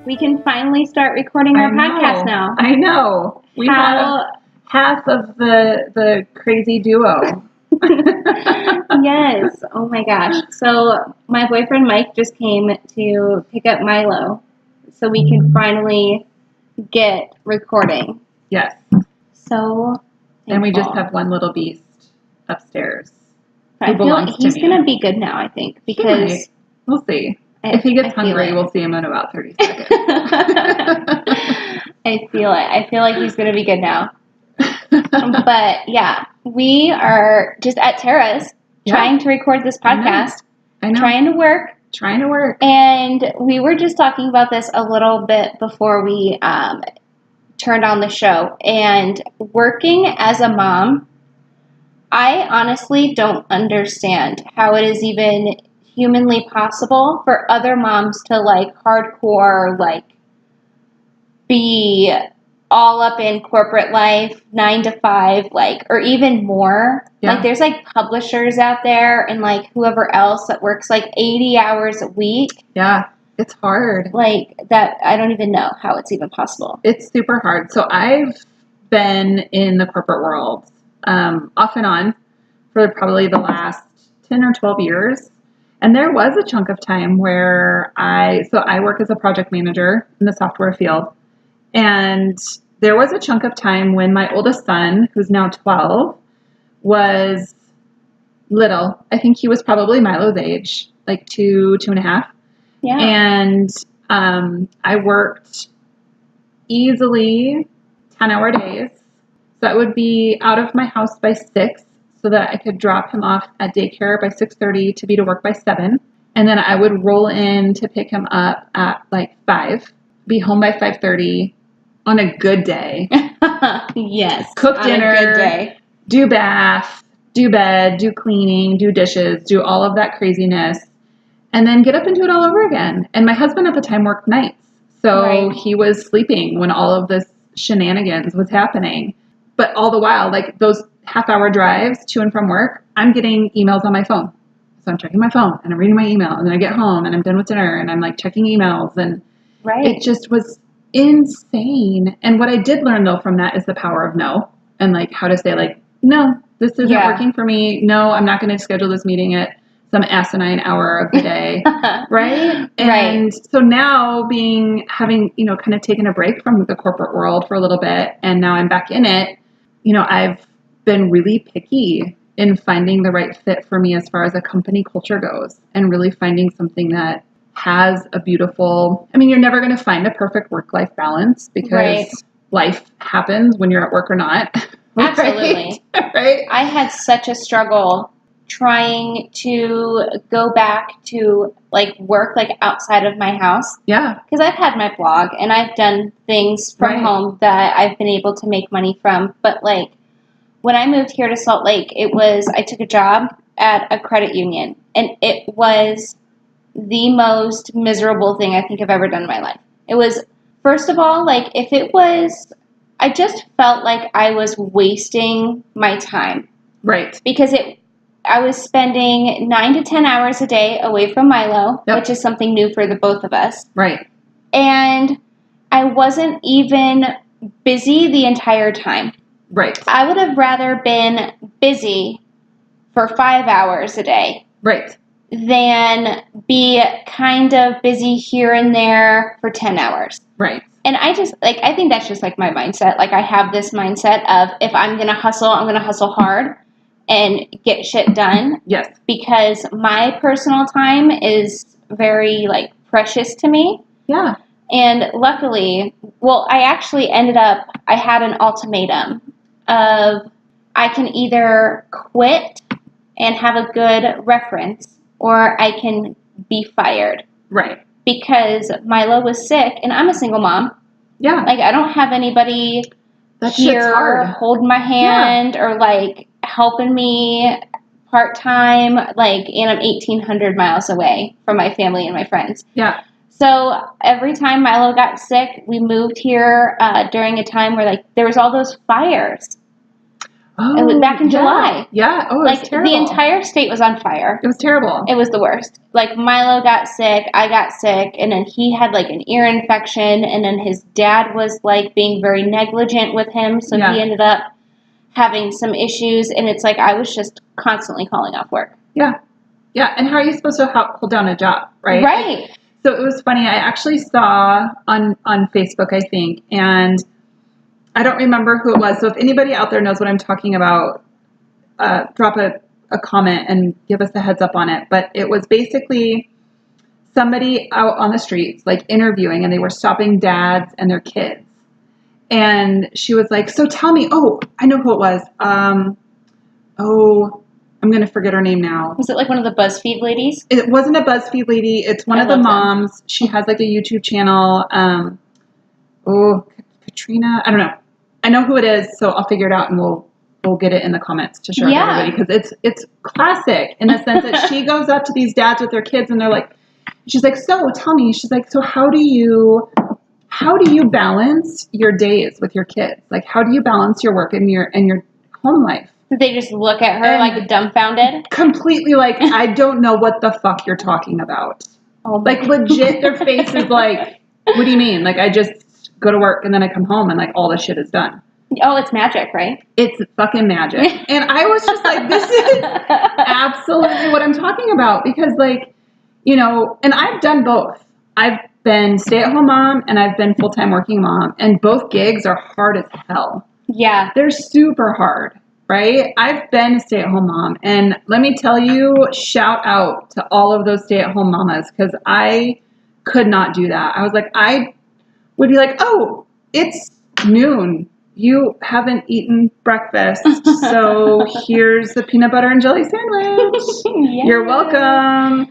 We can finally start recording our podcast now. I know. We have half of the crazy duo. Yes. Oh my gosh. So my boyfriend Mike just came to pick up Milo so we can finally get recording. Yes. So thankful. And we just have one little beast upstairs. I feel like he's going to be good now, I think, because we'll see. If he gets hungry, we'll see him in about 30 seconds. I feel it. I feel like he's going to be good now. But yeah, we are just at Tara's trying to record this podcast. I know. Trying to work. And we were just talking about this a little bit before we turned on the show. And working as a mom, I honestly don't understand how it is even humanly possible for other moms to hardcore be all up in corporate life, 9 to 5, or even more. Yeah. There's publishers out there and whoever else that works 80 hours a week. Yeah, it's hard. That I don't even know how it's even possible. It's super hard. So I've been in the corporate world off and on for probably the last 10 or 12 years. And there was a chunk of time where I work as a project manager in the software field. And there was a chunk of time when my oldest son, who's now 12, was little. I think he was probably Milo's age, 2.5. Yeah. And I worked easily 10-hour days. So I would be out of my house by 6 so that I could drop him off at daycare by 6:30 to be to work by 7. And then I would roll in to pick him up at 5, be home by 5:30 on a good day. Yes. Cook dinner, on a good day. Do bath, do bed, do cleaning, do dishes, do all of that craziness, and then get up and do it all over again. And my husband at the time worked nights. So he was sleeping when all of this shenanigans was happening. But all the while, those half-hour drives to and from work, I'm getting emails on my phone. So I'm checking my phone, and I'm reading my email, and then I get home, and I'm done with dinner, and I'm, checking emails, and it just was insane. And what I did learn, though, from that is the power of no, and, how to say, no, this isn't working for me. No, I'm not going to schedule this meeting at some asinine hour of the day, right? And so now having kind of taken a break from the corporate world for a little bit, and now I'm back in it, I've been really picky in finding the right fit for me as far as a company culture goes, and really finding something that has a beautiful, you're never going to find a perfect work-life balance because life happens when you're at work or not. Absolutely. Right? I had such a struggle trying to go back to work outside of my house. Yeah. Because I've had my blog and I've done things from home that I've been able to make money from. But when I moved here to Salt Lake, I took a job at a credit union, and it was the most miserable thing I think I've ever done in my life. It was, first of all, I just felt like I was wasting my time. Right. Because I was spending 9 to 10 hours a day away from Milo, which is something new for the both of us. Right. And I wasn't even busy the entire time. Right. I would have rather been busy for 5 hours a day. Right. Than be kind of busy here and there for 10 hours. Right. And I just, I think that's just my mindset. I have this mindset of if I'm going to hustle, I'm going to hustle hard and get shit done. Yes. Because my personal time is very, precious to me. Yeah. And luckily, I actually I had an ultimatum of I can either quit and have a good reference, or I can be fired. Right. Because Milo was sick, and I'm a single mom. Yeah. I don't have anybody here holding my hand or, helping me part-time, and I'm 1,800 miles away from my family and my friends. Yeah. So every time Milo got sick, we moved here during a time where, there was all those fires. It was back in July. Yeah. Oh, it was terrible. The entire state was on fire. It was terrible. It was the worst. Like, Milo got sick, I got sick, and then he had, like, an ear infection, and then his dad was, like, being very negligent with him, so he ended up having some issues, and it's like I was just constantly calling off work. Yeah. Yeah, and how are you supposed to hold down a job, right? Right. Like, so it was funny. I actually saw on Facebook, I think, and I don't remember who it was. So if anybody out there knows what I'm talking about, drop a comment and give us a heads up on it. But it was basically somebody out on the streets, like interviewing, and they were stopping dads and their kids. And she was like, so tell me, I know who it was. I'm going to forget her name now. Was it like one of the BuzzFeed ladies? It wasn't a BuzzFeed lady. It's one of the moms. Them. She has like a YouTube channel. Katrina. I don't know. I know who it is, so I'll figure it out and we'll get it in the comments to share with everybody, because it's classic in the sense that she goes up to these dads with their kids and they're like, she's like, so tell me, she's like, so how do you balance your days with your kids? Like, how do you balance your work and your home life? Did they just look at her and like dumbfounded? Completely like, I don't know what the fuck you're talking about. Oh, like legit, their face is like, what do you mean? Like, I just go to work and then I come home and like all the shit is done. Oh, it's magic, right? It's fucking magic. And I was just like, this is absolutely what I'm talking about, because like, you know, and I've done both. I've been stay-at-home mom and I've been full-time working mom, and both gigs are hard as hell. Yeah. They're super hard, right? I've been a stay-at-home mom, and let me tell you, shout out to all of those stay-at-home mamas, because I could not do that. I was like, I would be like, oh, it's noon. You haven't eaten breakfast, so here's the peanut butter and jelly sandwich. Yeah. You're welcome.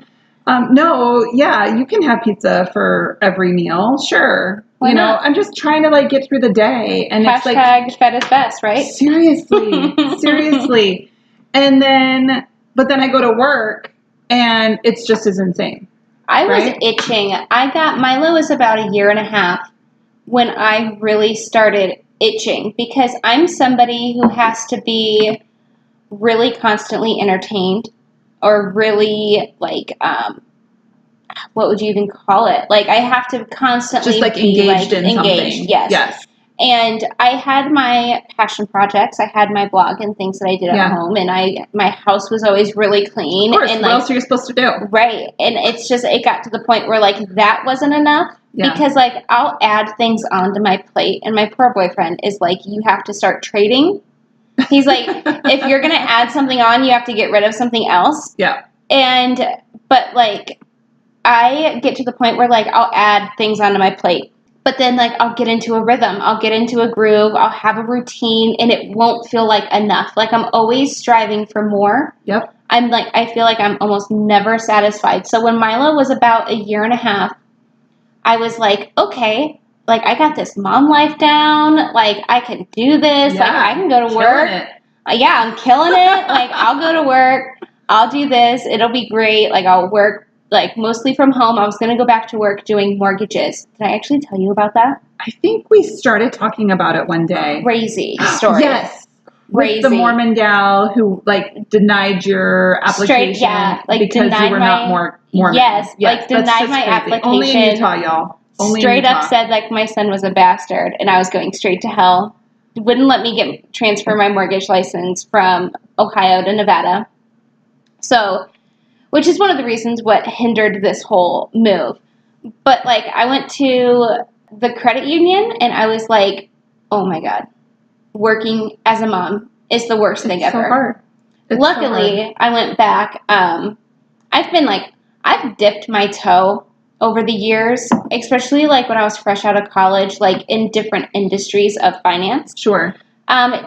You can have pizza for every meal, sure. Why not? I'm just trying to like get through the day, and it's like fed is best, right? Seriously. And then, but then I go to work, and it's just as insane. I was itching. Milo was about a year and a half when I really started itching, because I'm somebody who has to be really constantly entertained, or really like what would you even call it? Like, I have to constantly just like be engaged in something. Yes. And I had my passion projects. I had my blog and things that I did at home, and my house was always really clean. Of course, and what else are you supposed to do? Right. And it's just, it got to the point where like that wasn't enough. Yeah. Because like I'll add things onto my plate, and my poor boyfriend is like, you have to start trading. He's like, if you're going to add something on, you have to get rid of something else. Yeah. But like, I get to the point where like I'll add things onto my plate, but then like I'll get into a rhythm, I'll get into a groove, I'll have a routine, and it won't feel like enough. Like, I'm always striving for more. Yep. I feel like I'm almost never satisfied. So when Milo was about a year and a half, I was like, okay, like I got this mom life down. Like, I can do this. Yeah, like, I can go to work. I'm killing it. Like, I'll go to work. I'll do this. It'll be great. Like, I'll work like mostly from home. I was going to go back to work doing mortgages. Did I actually tell you about that? I think we started talking about it one day. Crazy story. Yes. Crazy. With the Mormon gal who like denied your application because you were not Mormon. Yes, like denied my application. Only in Utah, y'all. Only straight in Utah. Up said like my son was a bastard and I was going straight to hell. Wouldn't let me transfer my mortgage license from Ohio to Nevada. So, which is one of the reasons what hindered this whole move. But like, I went to the credit union and I was like, oh my God, working as a mom is the worst thing ever. So hard. Luckily, I went back. I've dipped my toe over the years, especially like when I was fresh out of college, like in different industries of finance. Sure.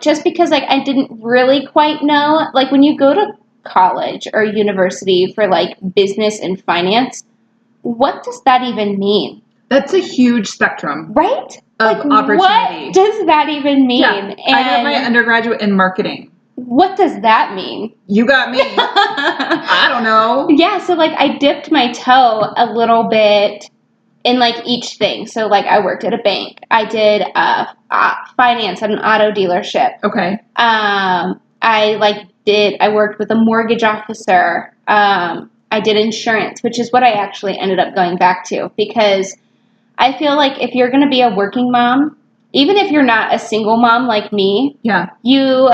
Just because like I didn't really quite know, like when you go to college or university for like business and finance, what does that even mean? That's a huge spectrum. Right? Of opportunity. What does that even mean? Yeah. And I got my undergraduate in marketing. What does that mean? You got me. I don't know. Yeah, so like I dipped my toe a little bit in like each thing. So like I worked at a bank. I did finance at an auto dealership. Okay. I worked with a mortgage officer. I did insurance, which is what I actually ended up going back to, because I feel like if you're going to be a working mom, even if you're not a single mom like me, you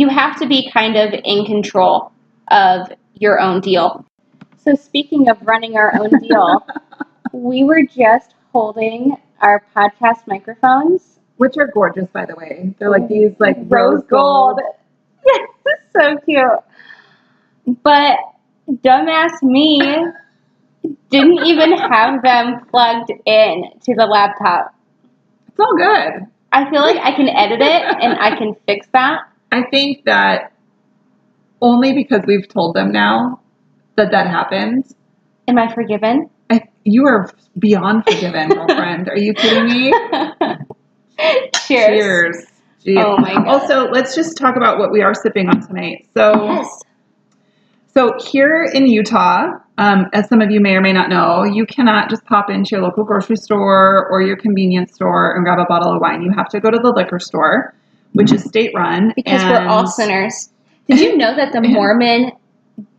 have to be kind of in control of your own deal. So speaking of running our own deal, we were just holding our podcast microphones, which are gorgeous, by the way. They're like these like rose gold. Yes, so cute. But dumbass me didn't even have them plugged in to the laptop. It's all good. I feel like I can edit it and I can fix that. I think that only because we've told them now that happens. Am I forgiven? You are beyond forgiven, girlfriend. Are you kidding me? Cheers. Jeez. Oh my God. Also, let's just talk about what we are sipping on tonight. Yes. So here in Utah, as some of you may or may not know, you cannot just pop into your local grocery store or your convenience store and grab a bottle of wine. You have to go to the liquor store, which is state-run. Because we're all sinners. Did you know that the Mormon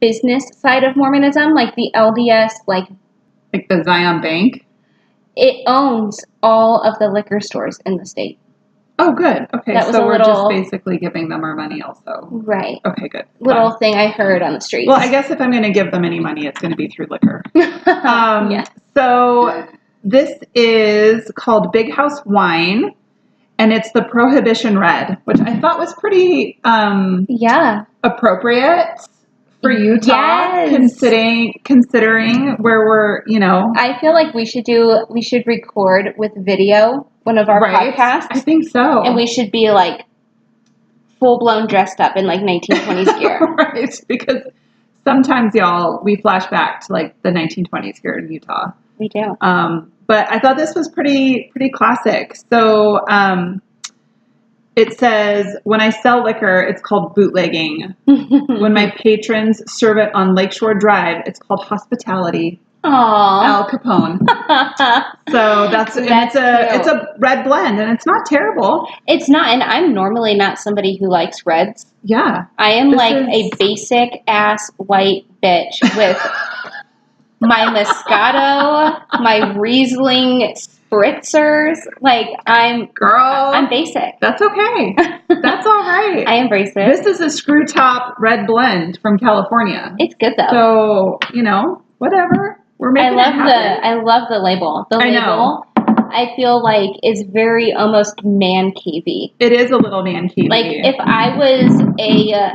business side of Mormonism, like the LDS, like the Zion Bank, it owns all of the liquor stores in the state. Oh, good. Okay, that was so we're just basically giving them our money also. Right. Okay, good. Little thing I heard on the streets. Well, I guess if I'm going to give them any money, it's going to be through liquor. Yeah. So this is called Big House Wine, and it's the Prohibition Red, which I thought was pretty appropriate for Utah, considering where we're, I feel like we should record with video one of our podcasts. I think so. And we should be like full blown dressed up in like 1920s gear. Right, because sometimes we flash back to like the 1920s here in Utah. We do. But I thought this was pretty classic. So it says, when I sell liquor, it's called bootlegging. When my patrons serve it on Lakeshore Drive, it's called hospitality. Aww. Al Capone. So it's a red blend, and it's not terrible. It's not, and I'm normally not somebody who likes reds. Yeah. I am a basic ass white bitch with my Moscato, my Riesling spritzers. Like, I'm basic. That's okay. That's all right. I embrace it. This is a screw top red blend from California. It's good though. So, whatever. We're making I love the label. The label, I feel like, is very almost man cavey. It is a little man cavey. Like, if I was a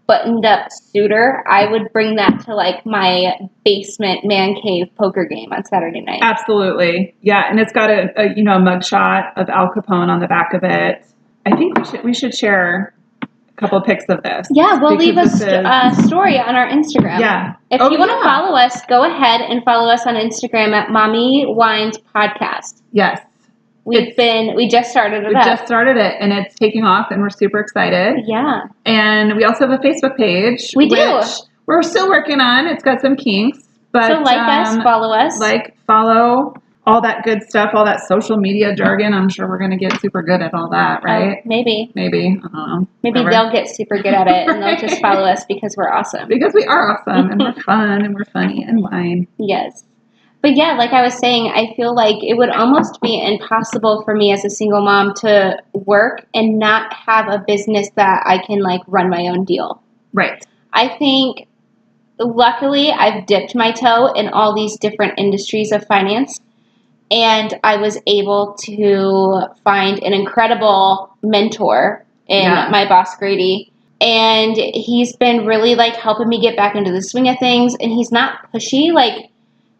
buttoned up suitor, I would bring that to like my basement man cave poker game on Saturday night. Absolutely. Yeah, and it's got a mugshot of Al Capone on the back of it. I think we should share a couple of pics of this. Yeah, we'll leave a story on our Instagram. Yeah. If you want to follow us, go ahead and follow us on Instagram at Mommy Wines Podcast. Yes. We just started it. We just started it, and it's taking off, and we're super excited. Yeah. And we also have a Facebook page. We do. Which we're still working on. It's got some kinks. But, so us, follow us. Follow, all that good stuff, all that social media jargon. I'm sure we're going to get super good at all that, right? Maybe. I don't know. Maybe they'll get super good at it, and they'll just follow us because we're awesome. Because we are awesome, and we're fun, and we're funny, and wine. Yes. But yeah, like I was saying, I feel like it would almost be impossible for me as a single mom to work and not have a business that I can like run my own deal. Right. I think, luckily, I've dipped my toe in all these different industries of finance, and I was able to find an incredible mentor in my boss, Grady. And he's been really like helping me get back into the swing of things, and he's not pushy. Like,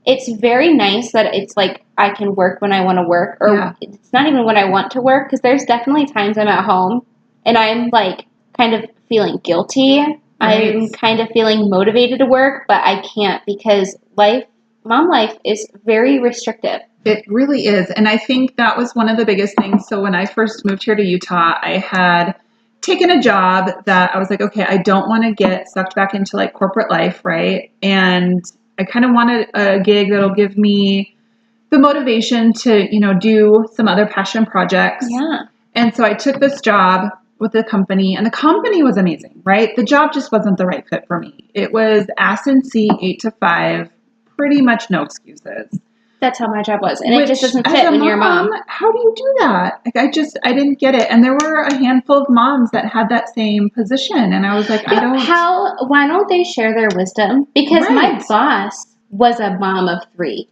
it's very nice that it's like I can work when I want to work, or it's not even when I want to work, because there's definitely times I'm at home and I'm like kind of feeling guilty. Right. I'm kind of feeling motivated to work, but I can't because mom life is very restrictive. It really is. And I think that was one of the biggest things. So when I first moved here to Utah, I had taken a job that I was like, okay, I don't want to get sucked back into like corporate life, right? And I kind of wanted a gig that'll give me the motivation to, do some other passion projects. Yeah. And so I took this job with the company, and the company was amazing, right? The job just wasn't the right fit for me. It was ass and C, 8 to 5, pretty much no excuses. That's how my job was. And it just doesn't fit when you're a mom. How do you do that? Like, I didn't get it. And there were a handful of moms that had that same position. And I was like, why don't they share their wisdom? Because my boss was a mom of 3.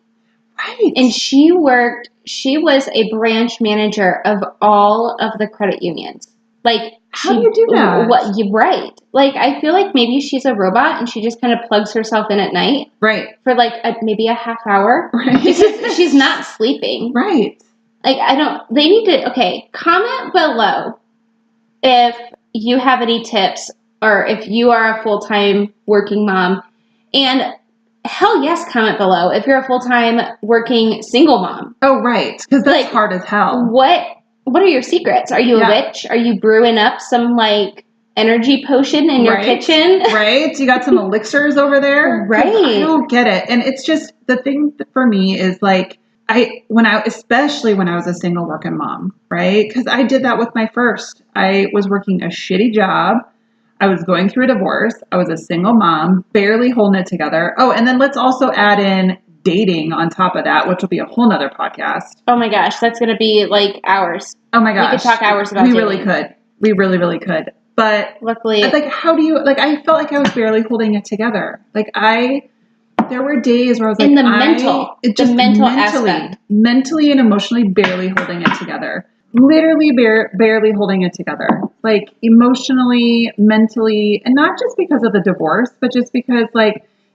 Right. And she was a branch manager of all of the credit unions. Like, how do you do that? Right. Like, I feel like maybe she's a robot and she just kind of plugs herself in at night. Right. For like maybe a half hour. Right. Because she's not sleeping. Right. Like, they need to, comment below if you have any tips or if you are a full-time working mom. And hell yes, comment below if you're a full-time working single mom. Oh, right. Because that's hard as hell. What are your secrets? Are you a witch? Are you brewing up some energy potion in your kitchen? Right. You got some elixirs over there. Right. I don't get it. And it's just the thing for me is especially when I was a single working mom, right? Because I did that with my first. I was working a shitty job. I was going through a divorce. I was a single mom, barely holding it together. Oh, and then let's also add in dating on top of that, which will be a whole nother podcast. Oh my gosh, that's going to be hours. Oh my gosh. We could talk hours about dating. We really could. We really, really could. But luckily, how do you, I felt like I was barely holding it together. There were days where I was in the mental aspect. Mentally and emotionally barely holding it together. Literally barely holding it together. Emotionally, mentally, and not just because of the divorce, but just because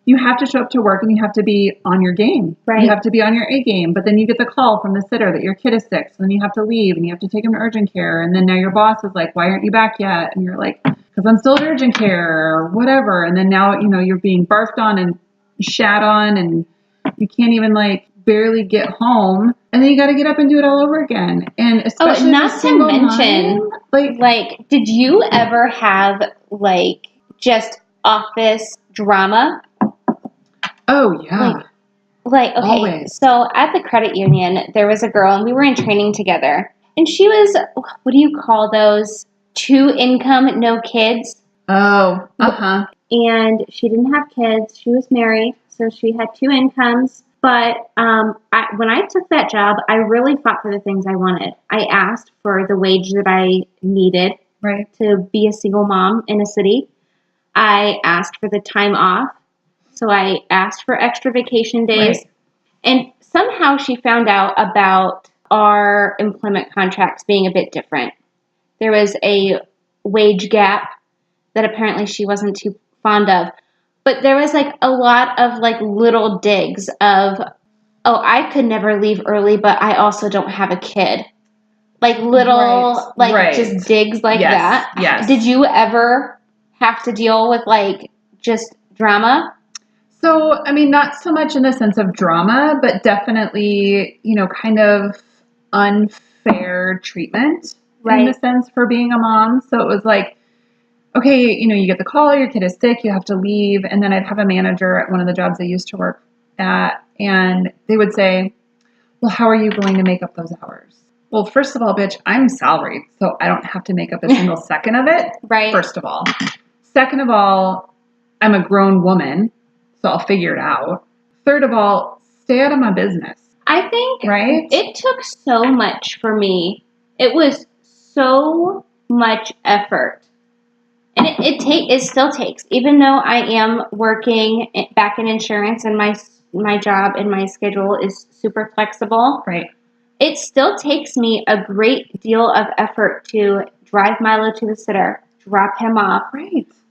you have to show up to work and you have to be on your game. Right. You have to be on your A game. But then you get the call from the sitter that your kid is sick. So then you have to leave and you have to take him to urgent care. And then now your boss is like, why aren't you back yet? And you're like, because I'm still at urgent care or whatever. And then now, you're being barfed on and shat on and you can't even barely get home. And then you got to get up and do it all over again. And especially not to mention, did you ever have just office drama? Oh, yeah. Okay, always. So at the credit union, there was a girl, and we were in training together. And she was, what do you call those? 2 income, no kids. Oh, uh-huh. And she didn't have kids. She was married, so she had 2 incomes. But when I took that job, I really fought for the things I wanted. I asked for the wage that I needed to be a single mom in a city. I asked for the time off. So I asked for extra vacation days. Right. And somehow she found out about our employment contracts being a bit different. There was a wage gap that apparently she wasn't too fond of. But there was a lot of little digs of, oh, I could never leave early, but I also don't have a kid. Little, just digs that. Yes. Did you ever have to deal with just drama? So, I mean, not so much in the sense of drama, but definitely, kind of unfair treatment in the sense for being a mom. So it was okay, you get the call, your kid is sick, you have to leave. And then I'd have a manager at one of the jobs I used to work at, and they would say, well, how are you going to make up those hours? Well, first of all, bitch, I'm salaried, so I don't have to make up a single second of it. Right. First of all. Second of all, I'm a grown woman, so I'll figure it out. Third of all, stay out of my business. I think it took so much for me. It was so much effort. And it still takes, even though I am working back in insurance and my job and my schedule is super flexible. Right. It still takes me a great deal of effort to drive Milo to the sitter, drop him off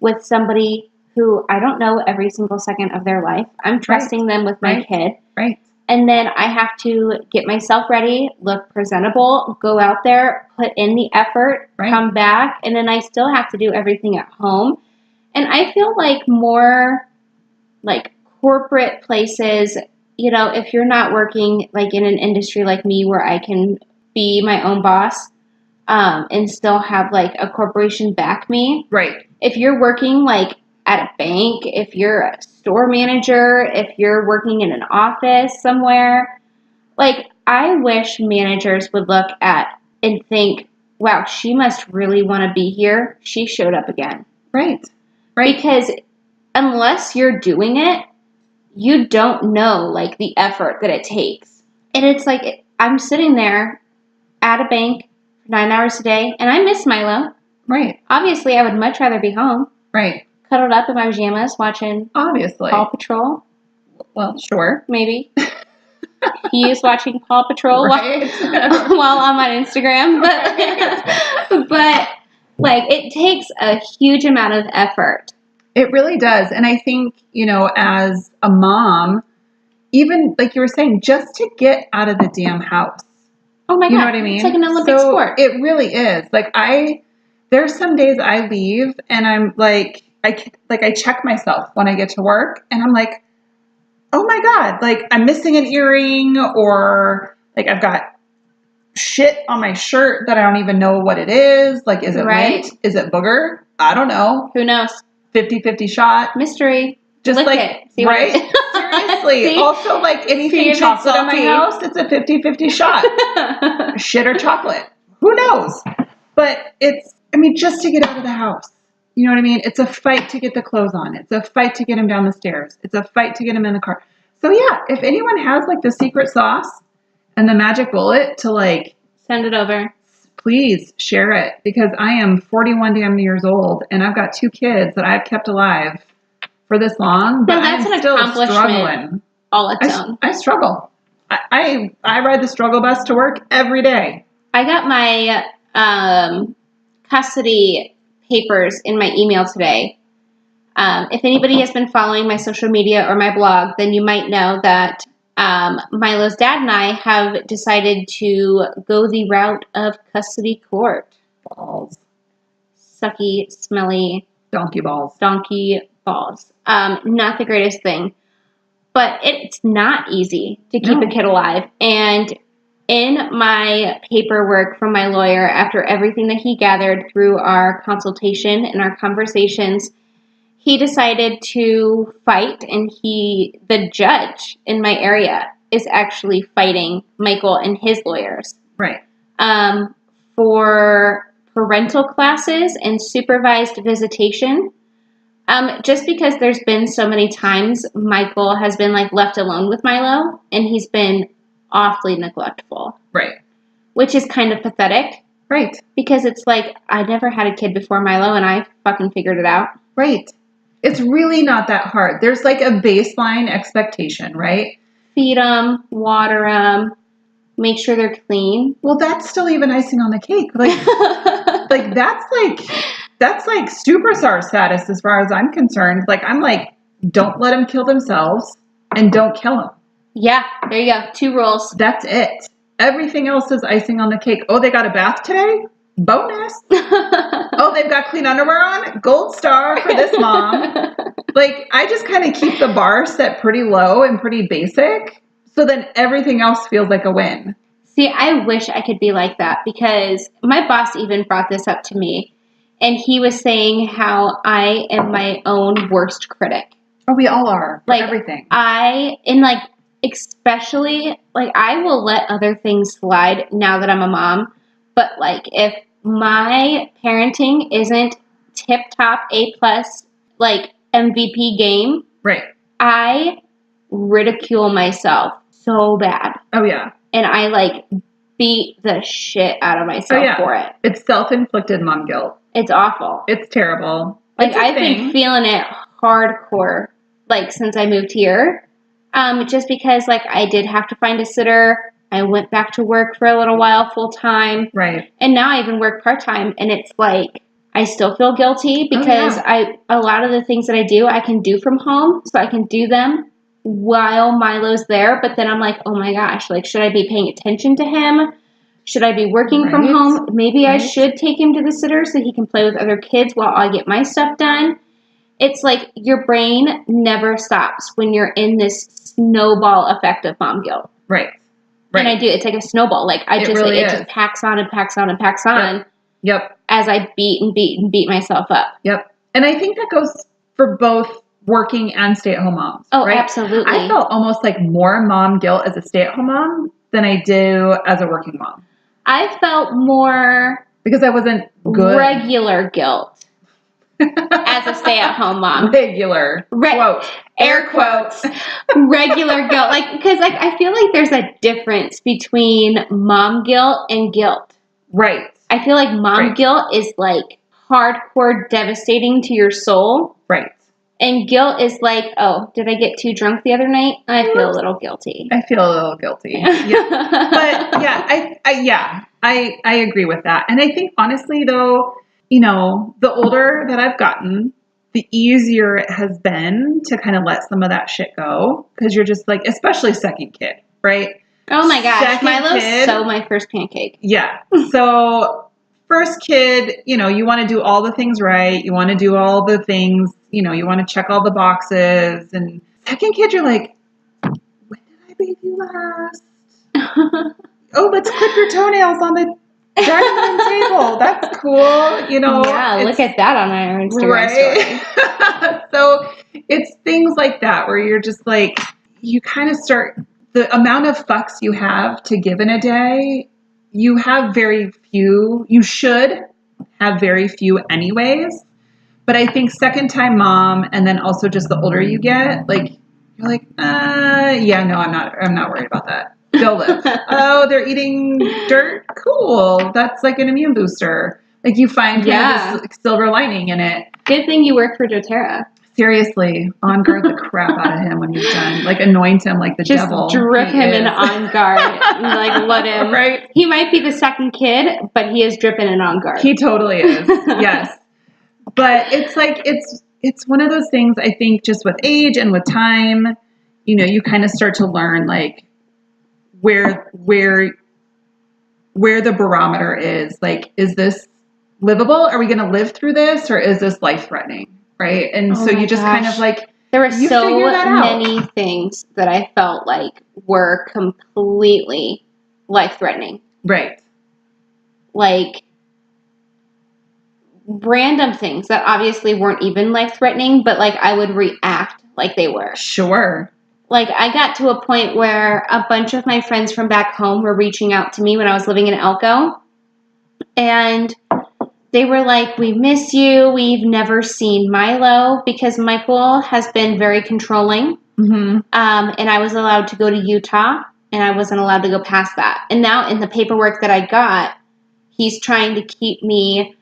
with somebody who I don't know every single second of their life. I'm trusting them with my kid. Right. And then I have to get myself ready, look presentable, go out there, put in the effort, come back, and then I still have to do everything at home. And I feel more corporate places, if you're not working in an industry like me where I can be my own boss and still have a corporation back me. Right. If you're working at a bank, if you're a store manager, if you're working in an office somewhere, Like, I wish managers would look at and think, wow, she must really want to be here. She showed up again. Right. Right. Because unless you're doing it, you don't know, like, the effort that it takes. And it's like, I'm sitting there at a bank for 9 hours a day, and I miss Milo. Right. Obviously, I would much rather be home. Right. Cuddled up in my pajamas watching Obviously. Paw Patrol. Well, sure. Maybe. He is watching Paw Patrol Right. while I'm on Instagram. But, like, it takes a huge amount of effort. It really does. And I think, you know, as a mom, even like you were saying, just to get out of the damn house. Oh my God. You know what I mean? It's like an Olympic sport. It really is. Like there's some days I leave and I'm like, I check myself when I get to work and I'm like, oh my God, like I'm missing an earring or like I've got shit on my shirt that I don't even know what it is. Like, is it Right. lint? Is it booger? I don't know. Who knows? 50-50 shot. Mystery. Just Lick like, it. See right? Seriously. See? Also, like See anything if it's chocolate in my salty. house, it's a 50-50 shot. Shit or chocolate. Who knows? But just to get out of the house. You know what I mean? It's a fight to get the clothes on. It's a fight to get him down the stairs. It's a fight to get him in the car. So yeah, if anyone has like the secret sauce and the magic bullet to like send it over. Please share it because I am 41 damn years old and I've got 2 kids that I've kept alive for this long, but that's I'm an still accomplishment struggling. All its own. I struggle. I ride the struggle bus to work every day. I got my custody papers in my email today. If anybody has been following my social media or my blog, then you might know that Milo's dad and I have decided to go the route of custody court. Balls. Sucky, smelly. Donkey balls. Donkey balls. Not the greatest thing. But it's not easy to keep a kid alive. And in my paperwork from my lawyer, after everything that he gathered through our consultation and our conversations, he decided to fight, and the judge in my area is actually fighting Michael and his lawyers. Right. For parental classes and supervised visitation. Just because there's been so many times Michael has been like left alone with Milo, and he's been awfully neglectful. Right. Which is kind of pathetic. Right. Because it's like, I never had a kid before Milo, and I fucking figured it out. Right. It's really not that hard. There's like a baseline expectation, right? Feed them, water them, make sure they're clean. Well, that's still even icing on the cake. Like, that's like superstar status as far as I'm concerned. Like, I'm like, don't let them kill themselves and don't kill them. Yeah, there you go. 2 rules. That's it. Everything else is icing on the cake. Oh, they got a bath today? Bonus. Oh, they've got clean underwear on? Gold star for this mom. Like, I just kind of keep the bar set pretty low and pretty basic, so then everything else feels like a win. See, I wish I could be like that, because my boss even brought this up to me, and he was saying how I am my own worst critic. Oh, we all are. For like everything. Especially, like, I will let other things slide now that I'm a mom, but like if my parenting isn't tip-top A+, like MVP game, right, I ridicule myself so bad. Oh, yeah. And I, like, beat the shit out of myself for it. It's self-inflicted mom guilt. It's awful. It's terrible. Like, I've been feeling it hardcore, like, since I moved here. Just because, like, I did have to find a sitter. I went back to work for a little while full-time. Right. And now I even work part-time. And it's like, I still feel guilty because a lot of the things that I do, I can do from home. So I can do them while Milo's there. But then I'm like, oh my gosh, like, should I be paying attention to him? Should I be working from home? Maybe I should take him to the sitter so he can play with other kids while I get my stuff done. It's like your brain never stops when you're in this snowball effect of mom guilt. Right. And I do. It's like a snowball. Like, it just packs on and packs on and packs on. Yep. As I beat and beat and beat myself up. Yep. And I think that goes for both working and stay-at-home moms. Oh, right? absolutely. I felt almost like more mom guilt as a stay-at-home mom than I do as a working mom. I felt more because I wasn't good. Regular guilt as a stay-at-home mom. Regular. Quote. Air quotes. Regular guilt. Like, because like I feel like there's a difference between mom guilt and guilt. Right. I feel like mom guilt is like hardcore devastating to your soul. Right. And guilt is like, oh, did I get too drunk the other night? I feel a little guilty. I feel a little guilty. Yeah. But yeah, I agree with that. And I think honestly though, you know, the older that I've gotten, the easier it has been to kind of let some of that shit go. Because you're just like, especially second kid, right? Oh my gosh, Milo's so my first pancake. Yeah. So first kid, you know, you want to do all the things right. You want to do all the things, you know, you want to check all the boxes. And second kid, you're like, when did I bathe you last? Oh, let's clip your toenails on the dining room table. That's cool. You know. Yeah, look at that on our Instagram story. So it's things like that where you're just like, you kind of start, the amount of fucks you have to give in a day, you have very few. You should have very few anyways. But I think second time mom, and then also just the older you get, like you're like, yeah, no, I'm not worried about that. They'll live. Oh, they're eating dirt. Cool. That's like an immune booster. Like you find kind of this silver lining in it. Good thing you work for doTERRA. Seriously, on guard the crap out of him when he's done. Like anoint him like the devil. Just drip him in on guard. Like let him. Right. He might be the second kid, but he is dripping in on guard. He totally is. Yes. But it's like it's one of those things I think just with age and with time, you know, you kind of start to learn like where the barometer is. Like, is this livable? Are we going to live through this, or is this life threatening? Right. And so you just kind of like, there were so many things that I felt like were completely life threatening. Right. Like random things that obviously weren't even life threatening, but like I would react like they were. Sure. Like I got to a point where a bunch of my friends from back home were reaching out to me when I was living in Elko. And they were like, we miss you. We've never seen Milo, because Michael has been very controlling. Mm-hmm. And I was allowed to go to Utah, and I wasn't allowed to go past that. And now in the paperwork that I got, he's trying to keep me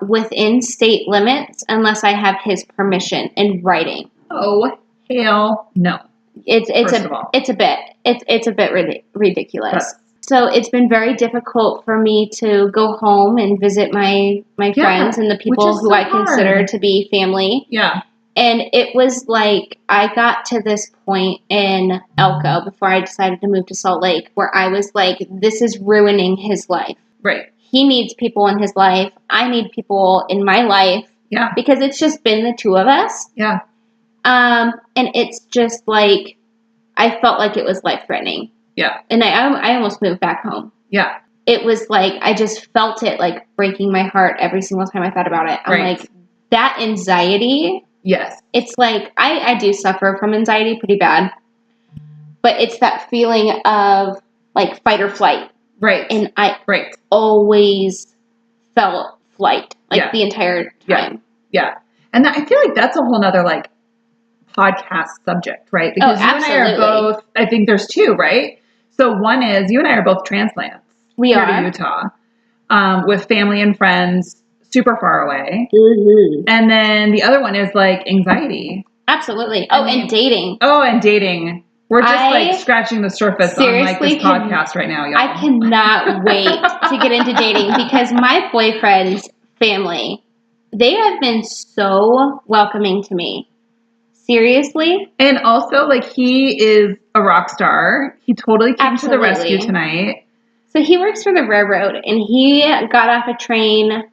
within state limits unless I have his permission in writing. Oh, hell no. It's a bit ridiculous. So it's been very difficult for me to go home and visit my friends and the people who I consider to be family. Yeah. And it was like I got to this point in Elko before I decided to move to Salt Lake where I was like, this is ruining his life. Right. He needs people in his life. I need people in my life. Yeah. Because it's just been the two of us. Yeah. And it's just like, I felt like it was life-threatening. Yeah. And I almost moved back home. Yeah. It was like, I just felt it like breaking my heart every single time I thought about it. I'm like, that anxiety. Yes. It's like, I do suffer from anxiety pretty bad. But it's that feeling of like fight or flight. Right. And I always felt flight like the entire time. Yeah. And I feel like that's a whole nother like podcast subject, right? Because you and I are both, I think there's two, right? So one is you and I are both transplants. We are. Here to Utah, with family and friends super far away. Mm-hmm. And then the other one is like anxiety. Absolutely. And dating. Oh, and dating. We're just like scratching the surface on like this podcast right now, y'all. I cannot wait to get into dating because my boyfriend's family, they have been so welcoming to me. Seriously? And also, like, he is a rock star. He totally came to the rescue tonight. So he works for the railroad, and he got off a train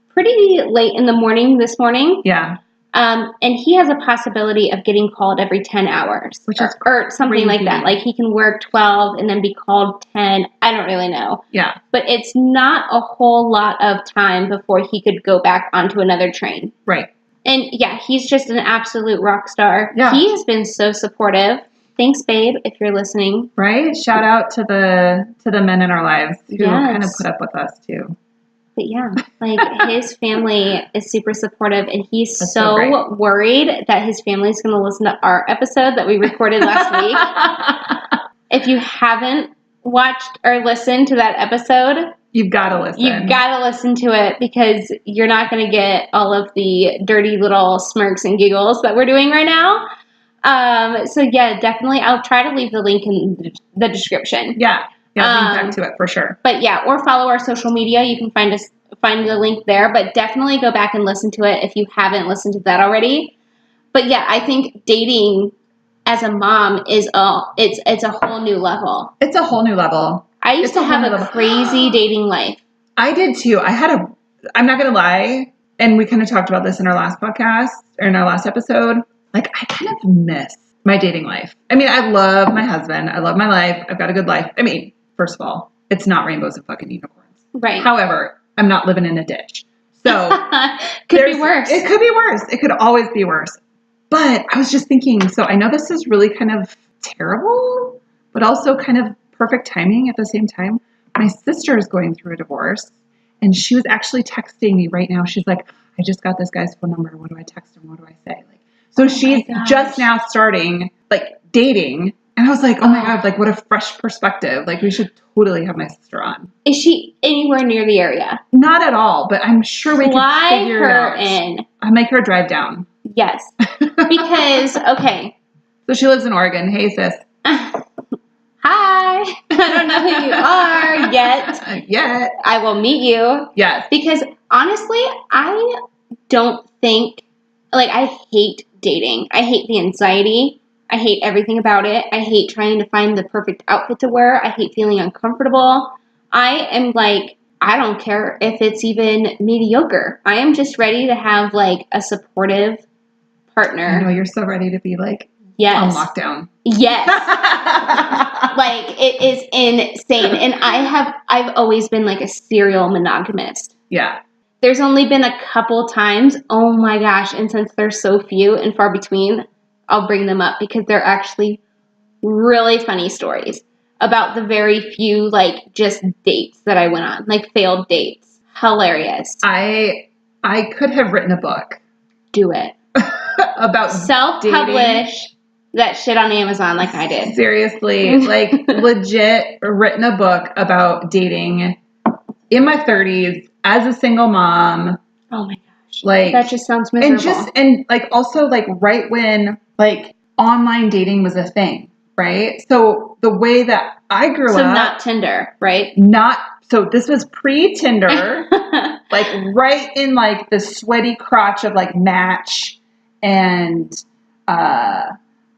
pretty late in the morning this morning. Yeah. And he has a possibility of getting called every 10 hours. Which is or something like that. Like, he can work 12 and then be called 10. I don't really know. Yeah. But it's not a whole lot of time before he could go back onto another train. Right. And yeah, he's just an absolute rock star. Yeah. He has been so supportive. thanks, babe, if you're listening. Right? Shout out to the men in our lives who kind of Yes. put up with us too. But yeah, like his family is super supportive, and he's That's so worried that his family is going to listen to our episode that we recorded last week. If you haven't watched or listened to that episode, you've got to listen. You've got to listen to it because you're not going to get all of the dirty little smirks and giggles that we're doing right now. So yeah, definitely. I'll try to leave the link in the description. Yeah, link back to it for sure. But yeah, or follow our social media. You can find the link there. But definitely go back and listen to it if you haven't listened to that already. But yeah, I think dating as a mom is it's a whole new level. It's a whole new level. I used to have a crazy dating life. I did too. I'm not going to lie, and we kind of talked about this in our last podcast, or in our last episode. Like, I kind of miss my dating life. I mean, I love my husband. I love my life. I've got a good life. I mean, first of all, it's not rainbows and fucking unicorns. Right. However, I'm not living in a ditch. So could be worse. It could be worse. It could always be worse. But I was just thinking, so I know this is really kind of terrible, but also kind of perfect timing at the same time. My sister is going through a divorce, and she was actually texting me right now. She's like, I just got this guy's phone number. What do I text him? What do I say? Like, so she's just now starting, like, dating. And I was like, oh my God, like, what a fresh perspective. Like, we should totally have my sister on. Is she anywhere near the area? Not at all, but I'm sure we can figure it out. Fly her in. I'll make her drive down. Yes. Because, okay. So she lives in Oregon. Hey, sis. Hi. I don't know who you are yet. Yet. I will meet you. Yes. Because, honestly, I don't think, like, I hate dating. I hate the anxiety. I hate everything about it. I hate trying to find the perfect outfit to wear. I hate feeling uncomfortable. I am like, I don't care if it's even mediocre. I am just ready to have, like, a supportive partner. I know, you're so ready to be, like, on lockdown. Yes. Like, it is insane. And I've always been, like, a serial monogamist. Yeah. There's only been a couple times, oh my gosh, and since they're so few and far between, I'll bring them up because they're actually really funny stories about the very few, like, just dates that I went on, like, failed dates. Hilarious. I could have written a book. Do it. About self-publish that shit on Amazon like I did. Seriously, like, legit written a book about dating in my 30s as a single mom. Oh my gosh. Like, that just sounds miserable. And like, also, like, right when, like, online dating was a thing, right? So the way that I grew up. So not Tinder, right? So this was pre-Tinder, like, right in, like, the sweaty crotch of, like, Match and,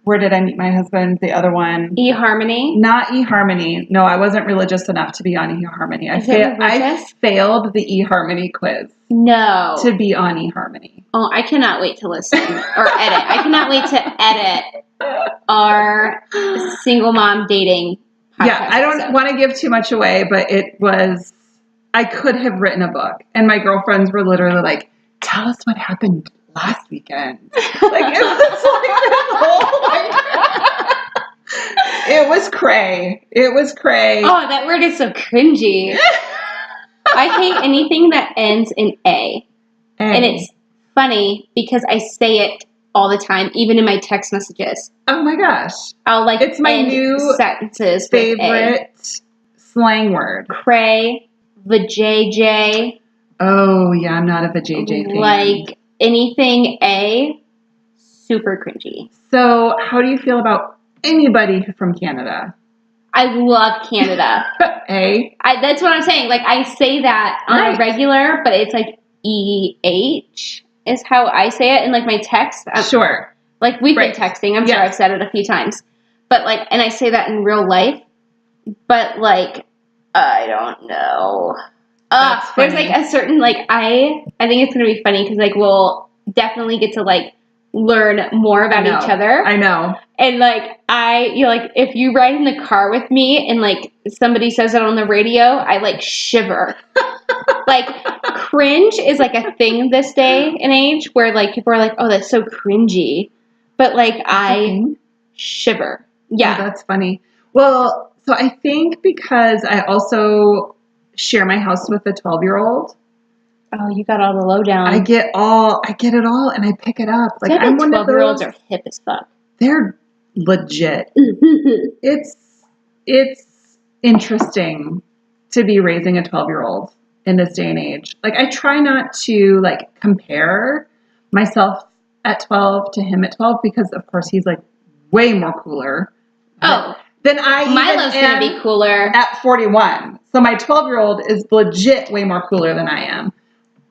where did I meet my husband? The other one. eHarmony? Not eHarmony. No, I wasn't religious enough to be on eHarmony. I failed the eHarmony quiz. No. To be on eHarmony. Oh, I cannot wait to listen or edit. I cannot wait to edit our single mom dating podcast. Yeah, I don't want to give too much away, but I could have written a book. And my girlfriends were literally like, tell us what happened last weekend. Like, it was like this whole, like, it was cray. It was cray. Oh, that word is so cringy. I hate anything that ends in A. And it's funny because I say it all the time, even in my text messages. Oh my gosh. I'll, like, it's my new sentences favorite slang word. Cray, vajayjay. Oh, yeah, I'm not a vajayjay fan. Like, anything A, super cringy. So, how do you feel about anybody from Canada? I love Canada. That's what I'm saying. Like, I say that on a regular, but it's like EH is how I say it in, like, my text. Sure. Like, we've been texting. I'm sure I've said it a few times. But, like, and I say that in real life. But, like, I don't know. There's, like, a certain, like, I think it's going to be funny because, like, we'll definitely get to, like, learn more about each other. I know. And, like, like, if you ride in the car with me and, like, somebody says it on the radio, I, like, shiver. Like, cringe is, like, a thing this day and age where, like, people are like, oh, that's so cringy. But, like, I shiver. Yeah. Oh, that's funny. Well, so I think because I also share my house with a 12-year-old. Oh, you got all the lowdown. I get it all, and I pick it up. Like, I'm one of 12-year-olds those. are hip as fuck. They're legit. It's interesting to be raising a 12-year-old in this day and age. Like, I try not to like compare myself at 12 to him at 12 because, of course, he's like way more cooler. Oh, than I Milo's gonna be cooler at 41. So my 12-year-old is legit way more cooler than I am.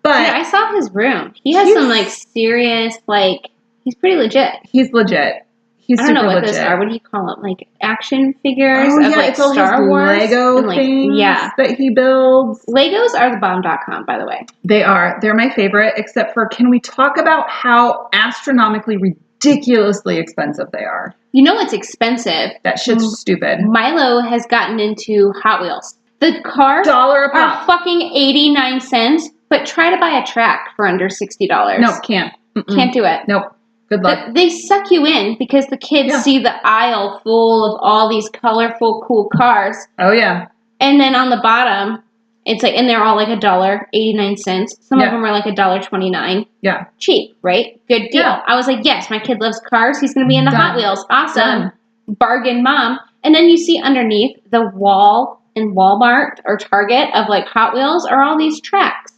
But dude, I saw his room. He has some like serious, like, he's pretty legit. He's legit. He's I don't know super what legit. those are. What do you call them? Like action figures Oh, of yeah, like it's all Star his Wars Lego and, like, things yeah. that he builds. Legos are the bomb.com, by the way. They are. They're my favorite, except for, can we talk about how astronomically ridiculously expensive they are? You know what's expensive? That shit's stupid. Milo has gotten into Hot Wheels. The cars $1 a pop. are fucking 89 cents, but try to buy a track for under $60. No, can't. Can't do it. Nope. Good luck. They suck you in because the kids see the aisle full of all these colorful, cool cars. Oh, yeah. And then on the bottom, it's like, and they're all like $1.89. Some of them are like $1.29. Yeah. Cheap, right? Good deal. Yeah. I was like, yes, my kid loves cars. He's going to be into Hot Wheels. Awesome. Done. Bargain mom. And then you see underneath the wall in Walmart or Target of like Hot Wheels are all these tracks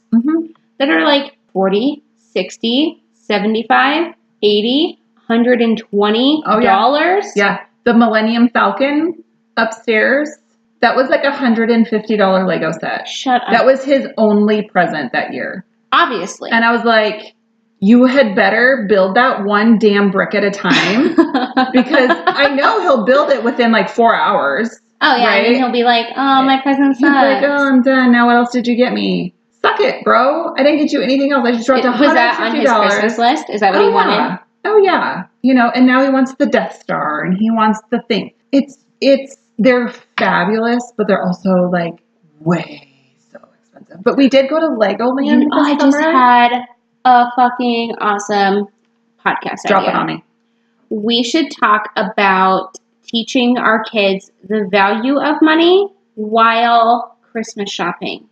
that are like 40, 60, 75, 80, $120. Oh, yeah. The Millennium Falcon upstairs, that was like $150 Lego set. Shut up. That was his only present that year. Obviously. And I was like, you had better build that one damn brick at a time because I know he'll build it within like 4 hours. Oh, yeah. Right? And then he'll be like, oh, my present sucks. He's like, oh, I'm done. Now what else did you get me? Suck it, bro. I didn't get you anything else. I just dropped $150. Was that on his Christmas list? Is that what he wanted? Oh, yeah. You know, and now he wants the Death Star and he wants the thing. They're fabulous, but they're also like way so expensive. But we did go to Legoland this I summer. just had a fucking awesome podcast Drop idea. it on me. We should talk about teaching our kids the value of money while Christmas shopping.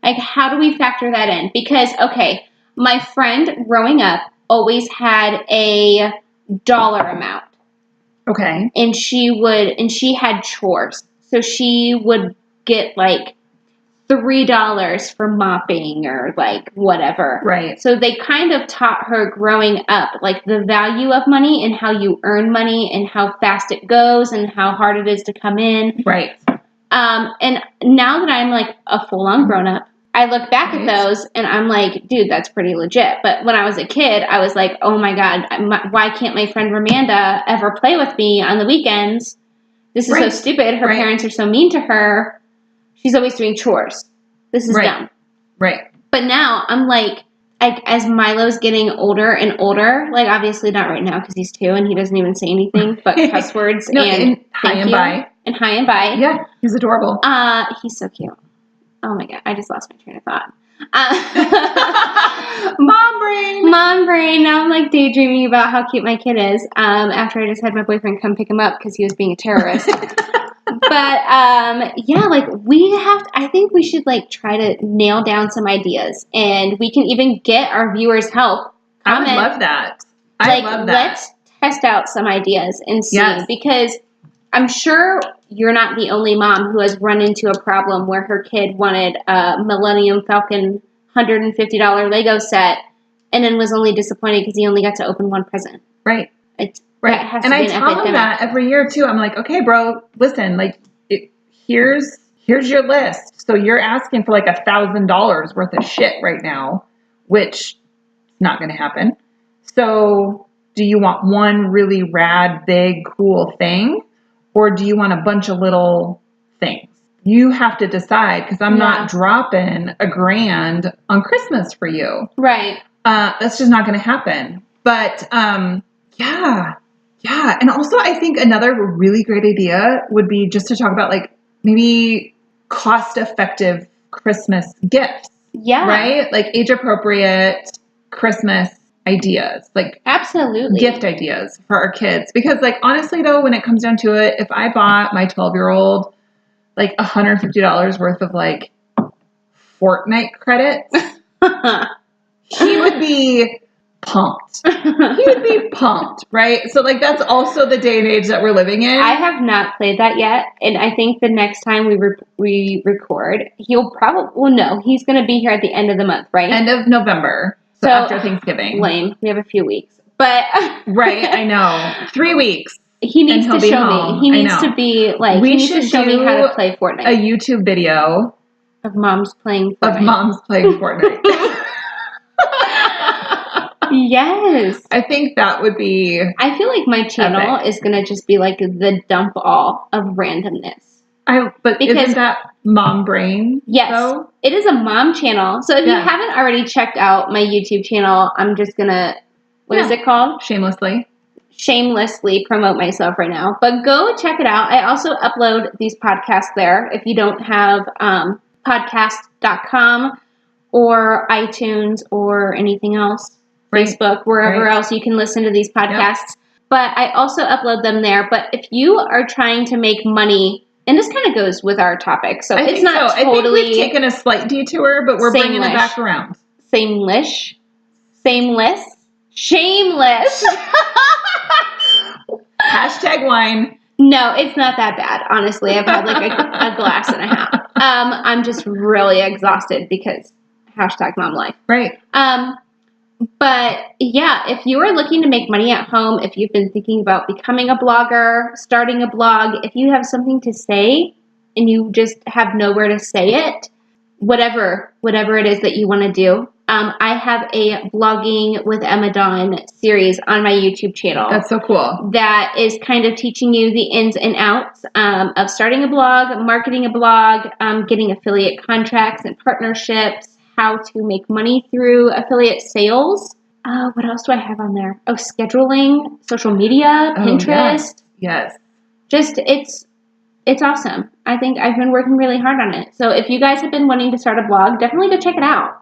Like, how do we factor that in? Because, okay, my friend growing up always had a dollar amount. Okay. And she had chores. So she would get like $3 for mopping or like whatever. Right. So they kind of taught her growing up, like the value of money and how you earn money and how fast it goes and how hard it is to come in. Right. And now that I'm like a full-on grown-up, I look back at those and I'm like, dude, that's pretty legit. But when I was a kid, I was like, oh my God, why can't my friend Ramanda ever play with me on the weekends? This is so stupid. Her parents are so mean to her. She's always doing chores. This is dumb. Right. But now I'm like, as Milo's getting older and older, like obviously not right now because he's 2 and he doesn't even say anything but cuss words and hi and bye. And hi and bye. Yeah, he's adorable. He's so cute. Oh my God, I just lost my train of thought. Mom brain. Now I'm like daydreaming about how cute my kid is. After I just had my boyfriend come pick him up because he was being a terrorist. But yeah, like I think we should like try to nail down some ideas, and we can even get our viewers' help. I would love that. I love that. Let's test out some ideas and see because I'm sure you're not the only mom who has run into a problem where her kid wanted a Millennium Falcon $150 Lego set and then was only disappointed because he only got to open one present. Right. That has to and be I an tell epidemic. him that every year too. I'm like, okay, bro, listen, like, here's your list. So you're asking for like $1,000 worth of shit right now, which is not going to happen. So do you want one really rad, big, cool thing? Or do you want a bunch of little things? You have to decide because I'm not dropping $1,000 on Christmas for you. Right. That's just not going to happen. But yeah. And also I think another really great idea would be just to talk about like maybe cost-effective Christmas gifts. Yeah. Right? Like age-appropriate Christmas ideas, like Absolutely. gift ideas for our kids. Because like, honestly though, when it comes down to it, if I bought my 12-year-old like $150 worth of like Fortnite credits, he would be pumped. He would be pumped, right? So like, that's also the day and age that we're living in. I have not played that yet, and I think the next time we record, he'll probably, well, no, he's going to be here at the end of the month, right? End of November, so after Thanksgiving. Lame. We have a few weeks, but right, I know, 3 weeks. He needs to show me. He needs to be like. He needs to show me how to play Fortnite. A YouTube video of moms playing Fortnite. Of moms playing Fortnite. Yes. I think that would be. I feel like my channel is going to just be like the dump all of randomness. But isn't that mom brain? Yes. Though? It is a mom channel. So if you haven't already checked out my YouTube channel, I'm just going to, what is it called? Shamelessly promote myself right now. But go check it out. I also upload these podcasts there. If you don't have podcast.com or iTunes or anything else. Facebook, wherever else you can listen to these podcasts. Yep. But I also upload them there. But if you are trying to make money, and this kind of goes with our topic, so it's not totally. I think we've taken a slight detour, but we're bringing it back around. Shameless. Hashtag wine. No, it's not that bad. Honestly, I've had like a glass and a half. I'm just really exhausted because hashtag mom life. Right. But yeah, if you are looking to make money at home, if you've been thinking about becoming a blogger, starting a blog, if you have something to say and you just have nowhere to say it, whatever it is that you want to do, I have a blogging with Emma Dawn series on my YouTube channel. That's so cool. That is kind of teaching you the ins and outs of starting a blog, marketing a blog, getting affiliate contracts and partnerships, how to make money through affiliate sales. What else do I have on there? Oh, scheduling, social media, Pinterest. Yes. Just, it's awesome. I think I've been working really hard on it. So if you guys have been wanting to start a blog, definitely go check it out.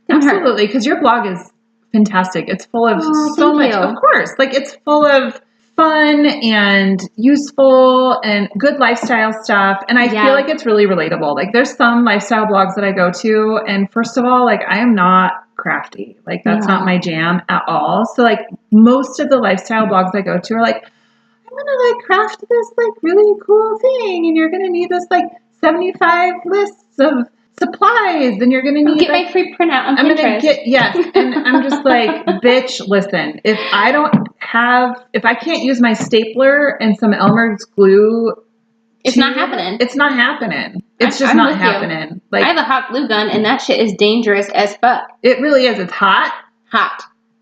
Absolutely, because your blog is fantastic. It's full of so much. Of course. Like, it's full of fun and useful and good lifestyle stuff. And I feel like it's really relatable. Like, there's some lifestyle blogs that I go to. And first of all, like, I am not crafty. Like, that's not my jam at all. So, like, most of the lifestyle blogs I go to are like, I'm going to, like, craft this, like, really cool thing. And you're going to need this, like, 75 lists of supplies, and you're going to need get my free printout on Pinterest. And I'm just like, bitch, listen, if I can't use my stapler and some Elmer's glue, it's not happening. It's not happening. It's just not happening. Like, I have a hot glue gun, and that shit is dangerous as fuck. It really is. It's hot,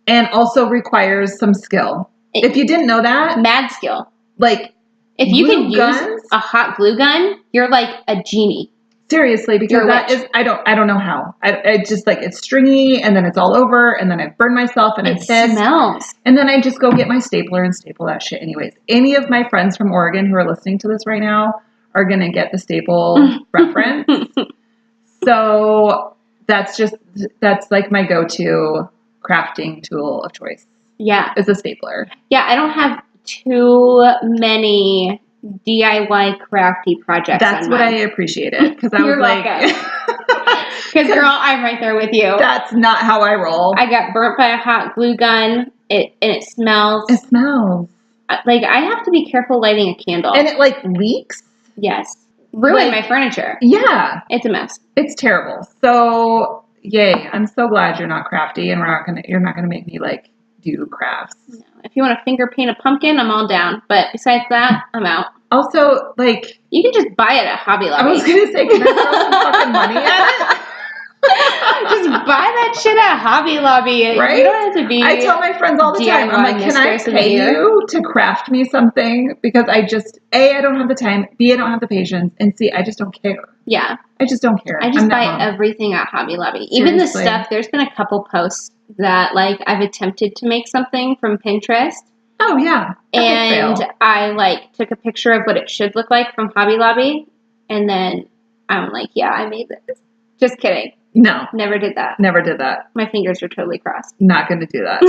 and also requires some skill. If you didn't know that, mad skill. Like, if you can use a hot glue gun, you're like a genie. Seriously, because I don't know how. I just, like, it's stringy, and then it's all over, and then I've burned myself, and I'm pissed. It smells. And then I just go get my stapler and staple that shit anyways. Any of my friends from Oregon who are listening to this right now are going to get the staple reference. So that's like my go-to crafting tool of choice. Yeah. Is a stapler. Yeah, I don't have too many DIY crafty projects. That's what I appreciated, because I was like, because girl, I'm right there with you. That's not how I roll. I got burnt by a hot glue gun. It smells. It smells. Like, I have to be careful lighting a candle, and it like leaks. Yes, ruin my furniture. Yeah, it's a mess. It's terrible. So yay! I'm so glad you're not crafty, and you're not gonna make me like do crafts. No. If you want to finger paint a pumpkin, I'm all down. But besides that, I'm out. Also, like, you can just buy it at Hobby Lobby. I was gonna say, can I throw some fucking money at it? Just buy that shit at Hobby Lobby. Right? You don't have to be. I tell my friends all the time, I'm like, can I pay you to craft me something? Because I don't have the time. B, I don't have the patience. And C, I just don't care. Yeah. I just don't care. I just buy everything at Hobby Lobby. Seriously. Even the stuff, there's been a couple posts that, like, I've attempted to make something from Pinterest. Oh, yeah. And I, like, took a picture of what it should look like from Hobby Lobby. And then I'm like, yeah, I made this. Just kidding. No. Never did that. Never did that. My fingers are totally crossed. Not going to do that.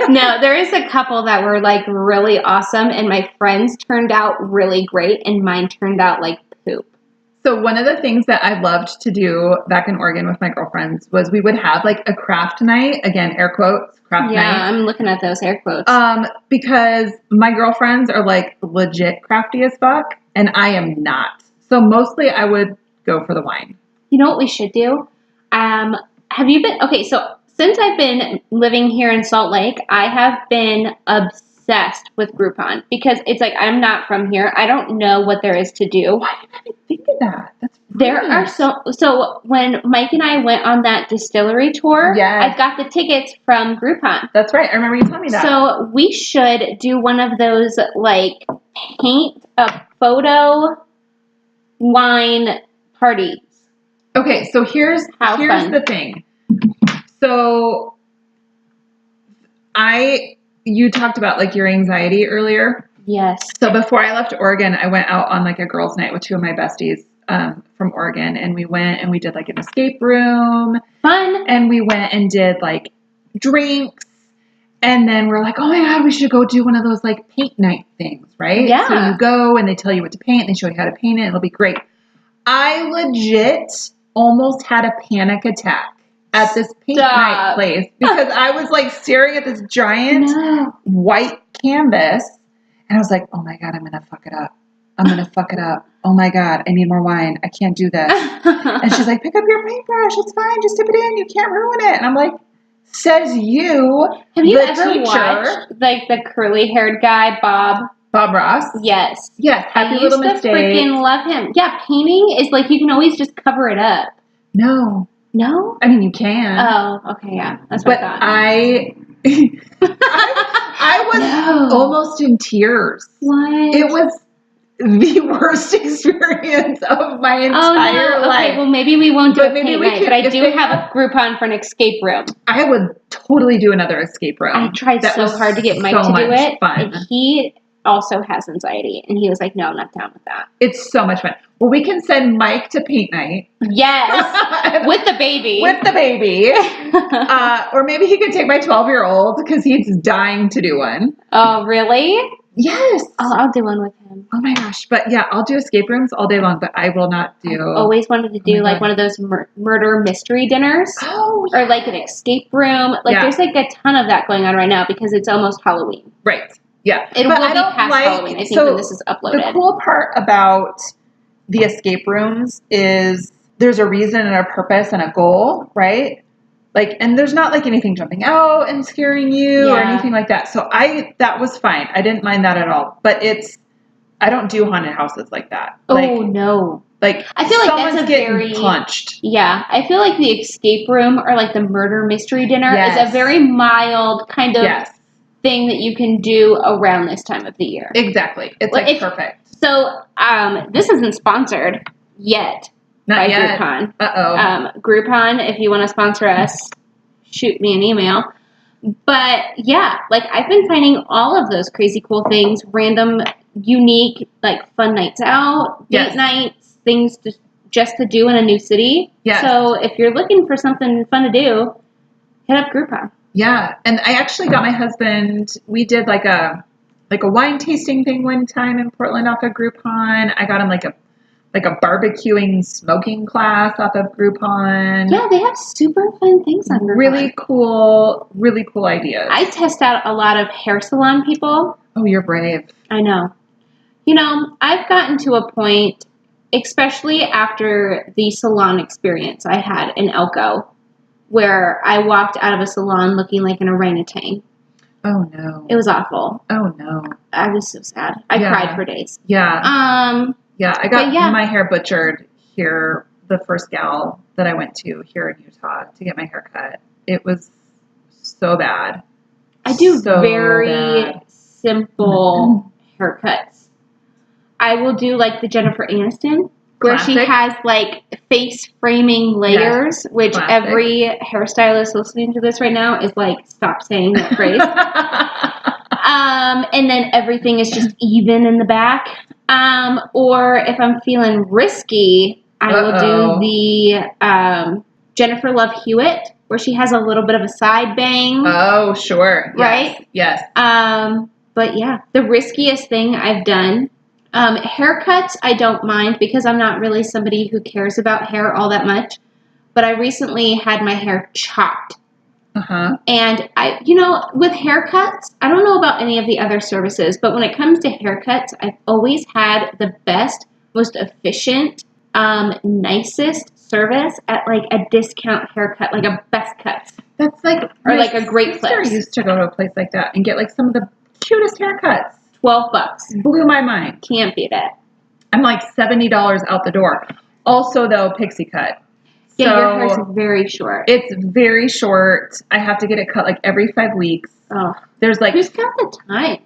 No, there is a couple that were like really awesome, and my friends turned out really great, and mine turned out like poop. So one of the things that I loved to do back in Oregon with my girlfriends was we would have like a craft night. Again, air quotes, craft night. Yeah, I'm looking at those air quotes. Because my girlfriends are like legit crafty as fuck, and I am not. So mostly I would go for the wine. You know what we should do? Have you been, okay, so since I've been living here in Salt Lake, I have been obsessed with Groupon because it's like, I'm not from here. I don't know what there is to do. Why didn't I even think of that? That's There are so when Mike and I went on that distillery tour, Yes. I got the tickets from Groupon. That's right. I remember you telling me that. So we should do one of those like paint a photo wine parties. Okay, so here's fun. the thing. So you talked about like your anxiety earlier. Yes. So before I left Oregon, I went out on like a girls' night with two of my besties from Oregon, and we went and we did like an escape room. Fun. And we went and did like drinks, and then we're like, oh my God, we should go do one of those like paint night things, right? Yeah. So you go and they tell you what to paint, they show you how to paint it, it'll be great. I legit almost had a panic attack at this paint night place because I was like staring at this giant white canvas, and I was like, oh my God, I'm gonna fuck it up. I'm gonna fuck it up. Oh my God, I need more wine. I can't do this. And she's like, pick up your paintbrush. It's fine. Just dip it in. You can't ruin it. And I'm like, says you. Have you the ever teacher, watched like the curly haired guy, Bob Ross? Yes. Yes. Happy Little Mistakes. I freaking love him. Yeah, painting is like you can always just cover it up. No. No? I mean, you can. Oh, okay, yeah. That's what I thought. I was almost in tears. What? It was the worst experience of my entire life. Okay, well, maybe we won't do a paint night, but I do have a Groupon for an escape room. I would totally do another escape room. I tried so hard to get Mike to do it, fun. And he also has anxiety, and he was like, no, I'm not down with that. It's so much fun. Well, we can send Mike to paint night. Yes, with the baby. With the baby. Or maybe he could take my 12-year-old because he's dying to do one. Oh, really? Yes. I'll do one with him. Oh my gosh. But yeah, I'll do escape rooms all day long, but I will not do. I've always wanted to do like one of those murder mystery dinners. Oh, yeah. Or like an escape room. Like there's like a ton of that going on right now because it's almost Halloween. Right. Yeah. It will be past Halloween, I think, when this is uploaded. The cool part about the escape rooms is there's a reason and a purpose and a goal, right? Like, and there's not like anything jumping out and scaring you or anything like that. So that was fine. I didn't mind that at all. But I don't do haunted houses like that. Oh, no. Like, I feel like someone's that's getting punched. Yeah. I feel like the escape room or like the murder mystery dinner is a very mild kind of thing that you can do around this time of the year. Exactly. It's like perfect. So, this isn't sponsored yet. Not yet. Groupon. Uh-oh. Groupon, if you want to sponsor us, shoot me an email. But yeah, like I've been finding all of those crazy cool things, random, unique, like fun nights out, date nights, things just to do in a new city. Yes. So if you're looking for something fun to do, hit up Groupon. Yeah. And I actually got my husband, we did like a wine tasting thing one time in Portland off of Groupon. I got him like a barbecuing smoking class off of Groupon. Yeah, they have super fun things on Groupon. Really cool ideas. I test out a lot of hair salon people. Oh, you're brave. I know. You know, I've gotten to a point, especially after the salon experience I had in Elko, where I walked out of a salon looking like an orangutan. Oh, no. It was awful. Oh, no. I was so sad. I cried for days. Yeah. Yeah, I got my hair butchered here, the first gal that I went to here in Utah to get my hair cut. It was so bad. I do very simple haircuts. I will do like the Jennifer Aniston, where she has like face framing layers, which every hairstylist listening to this right now is like, stop saying that phrase. And then everything is just even in the back. Or if I'm feeling risky, I will do the Jennifer Love Hewitt, where she has a little bit of a side bang. Oh, sure. Right? Yes. But yeah, the riskiest thing I've done. Haircuts, I don't mind because I'm not really somebody who cares about hair all that much. But I recently had my hair chopped. Uh-huh. And with haircuts, I don't know about any of the other services, but when it comes to haircuts, I've always had the best, most efficient, nicest service at like a discount haircut, like a Best Cuts. That's like, or like a Great Clips. I used to go to a place like that and get like some of the cutest haircuts. $12. Blew my mind. Can't beat it. I'm like $70 out the door. Also, though, pixie cut. Yeah, so your hair's very short. It's very short. I have to get it cut like every 5 weeks. Oh, there's like who's got the time?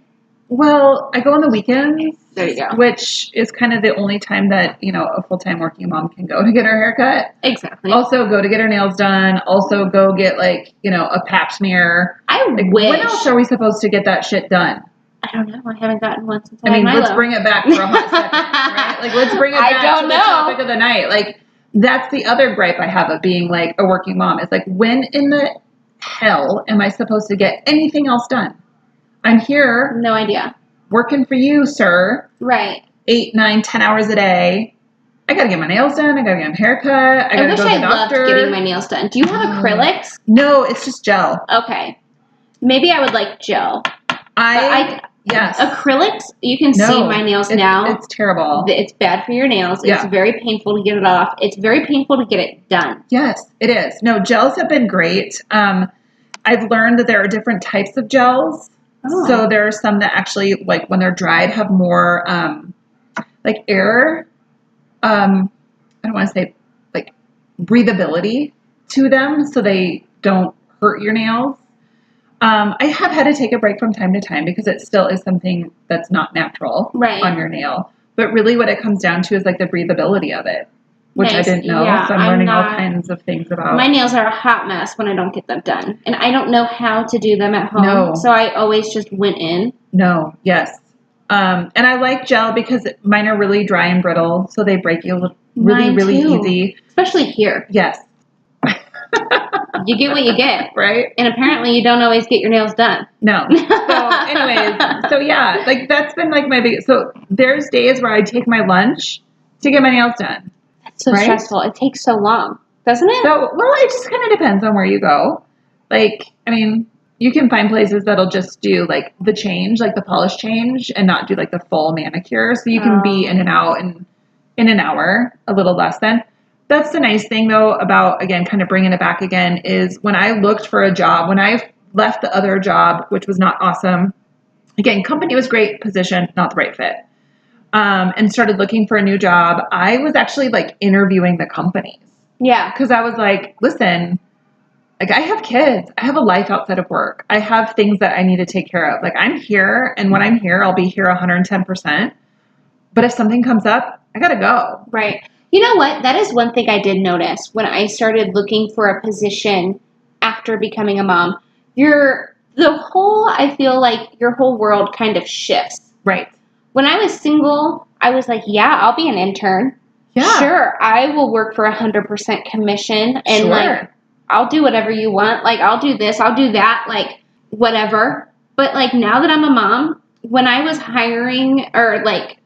Well, I go on the weekends. There you go. Which is kind of the only time that a full-time working mom can go to get her hair cut. Exactly. Also, go to get her nails done. Also, go get like a pap smear. I wish. When else are we supposed to get that shit done? I don't know. I haven't gotten one since I had Milo. Let's bring it back for a hot second, right? Like, let's bring it back to the topic of the night. Like, that's the other gripe I have of being like a working mom. It's like, when in the hell am I supposed to get anything else done? I'm here. No idea. Working for you, sir. Right. 8, 9, 10 hours a day. I gotta get my nails done. I gotta get a haircut. I gotta wish go to the I loved doctor. getting my nails done. Do you have acrylics? No, it's just gel. Okay. Maybe I would like gel. Yes. Acrylics, you can see my nails now. It's terrible. It's bad for your nails. It's very painful to get it off. It's very painful to get it done. Yes, it is. No, gels have been great. I've learned that there are different types of gels. Oh. So there are some that actually, like when they're dried, have more like air. I don't want to say like breathability to them, so they don't hurt your nails. I have had to take a break from time to time because it still is something that's not natural on your nail. But really what it comes down to is like the breathability of it, which I didn't know. Yeah, so I'm learning all kinds of things about. My nails are a hot mess when I don't get them done. And I don't know how to do them at home. No. So I always just went in. No, yes. And I like gel because mine are really dry and brittle. So they break you really easy. Especially here. Yes. You get what you get. Right. And apparently you don't always get your nails done. No. So anyways, yeah, like that's been like my big, so there's days where I take my lunch to get my nails done. That's so stressful. It takes so long, doesn't it? So, well, it just kind of depends on where you go. Like, I mean, you can find places that'll just do like the change, like the polish change, and not do like the full manicure. So you can be in and out in an hour, a little less than. That's the nice thing, though, about, again, kind of bringing it back again, is when I looked for a job, when I left the other job, which was not awesome, again, company was great, position, not the right fit, and started looking for a new job, I was actually, like, interviewing the companies. Yeah. Because I was like, listen, like, I have kids. I have a life outside of work. I have things that I need to take care of. Like, I'm here, and when I'm here, I'll be here 110%. But if something comes up, I got to go. Right. You know what? That is one thing I did notice when I started looking for a position after becoming a mom. I feel like your whole world kind of shifts. Right. When I was single, I was like, yeah, I'll be an intern. Yeah. Sure, I will work for 100% commission and like I'll do whatever you want. Like I'll do this, I'll do that, like whatever. But like now that I'm a mom, when I was hiring or like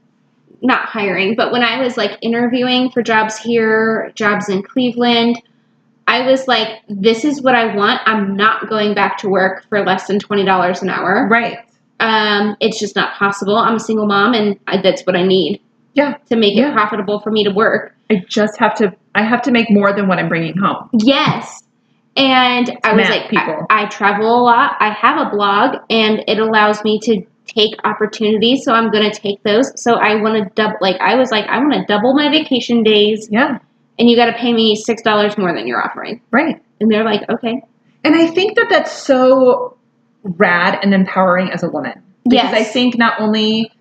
not hiring, but when I was like interviewing for jobs here, jobs in Cleveland, I was like, this is what I want. I'm not going back to work for less than $20 an hour. Right. It's just not possible. I'm a single mom and that's what I need. Yeah. To make it profitable for me to work. I have to make more than what I'm bringing home. Yes. And I was like, I travel a lot. I have a blog and it allows me to take opportunities, so I'm going to take those. So I want to I want to double my vacation days. Yeah. And you got to pay me $6 more than you're offering. Right. And they're like, okay. And I think that that's so rad and empowering as a woman. Because I think not only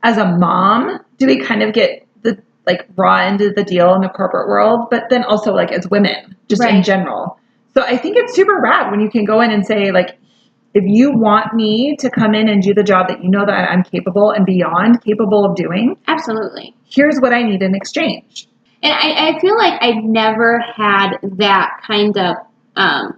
as a mom do we kind of get the like raw end of the deal in the corporate world, but then also like as women, just in general. So I think it's super rad when you can go in and say like, if you want me to come in and do the job that you know that I'm capable and beyond capable of doing, absolutely. Here's what I need in exchange. And I feel like I've never had that kind of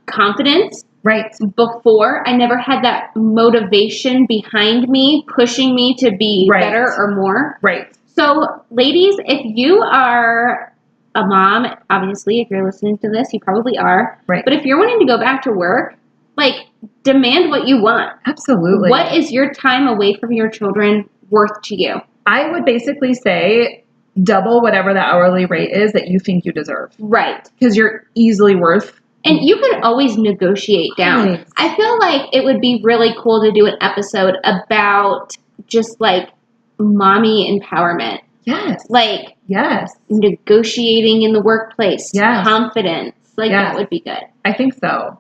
confidence. Right. Before. I never had that motivation behind me, pushing me to be better or more. Right. So, ladies, if you are a mom, obviously, if you're listening to this, you probably are. Right. But if you're wanting to go back to work, like, demand what you want. Absolutely. What is your time away from your children worth to you? I would basically say double whatever the hourly rate is that you think you deserve. Right. Because you're easily worth. And you can always negotiate down. Right. I feel like it would be really cool to do an episode about just like mommy empowerment. Yes. Like, yes. Negotiating in the workplace. Yes. Confidence. Like, yes. that would be good. I think so.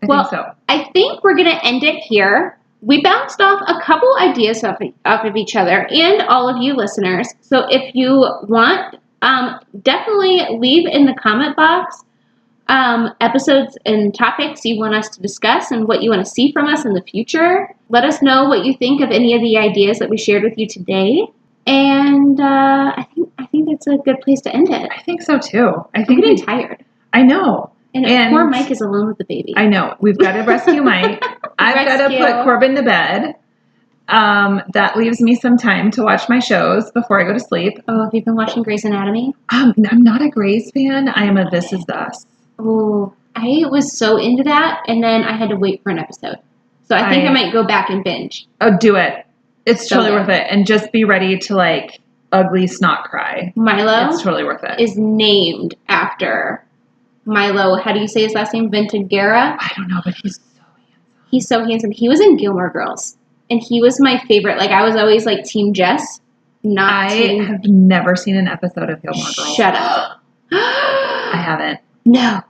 I think we're going to end it here. We bounced off a couple ideas off of each other and all of you listeners. So if you want, definitely leave in the comment box episodes and topics you want us to discuss and what you want to see from us in the future. Let us know what you think of any of the ideas that we shared with you today. And I think that's a good place to end it. I think so too. I'm getting tired. I know. And poor Mike is alone with the baby. I know. We've got to rescue Mike. I've got to put Corbin to bed. That leaves me some time to watch my shows before I go to sleep. Oh, have you been watching Grey's Anatomy? I'm not a Grey's fan. I am a This Is Us. Oh, I was so into that, and then I had to wait for an episode. So I think I might go back and binge. Oh, do it. It's totally worth it. And just be ready to, like, ugly snot cry. Milo? It's totally worth it. Is named after Milo. How do you say his last name? Ventimiglia? I don't know, but he's so handsome. He's so handsome. He was in Gilmore Girls. And he was my favorite. Like, I was always, like, Team Jess. I have never seen an episode of Gilmore Girls. Shut up. I haven't. No.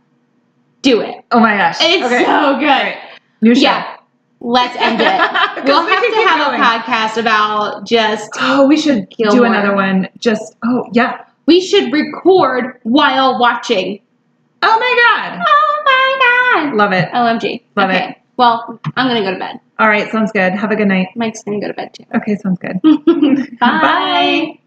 Do it. Oh, my gosh. It's so good. Right. New show. Yeah. Let's end it. We'll have to have a podcast about just... Oh, we should do another one. We should record while watching. Oh, my God. Oh, my God. Love it. OMG. Love it. Well, I'm going to go to bed. All right. Sounds good. Have a good night. Mike's going to go to bed, too. Okay. Sounds good. Bye. Bye.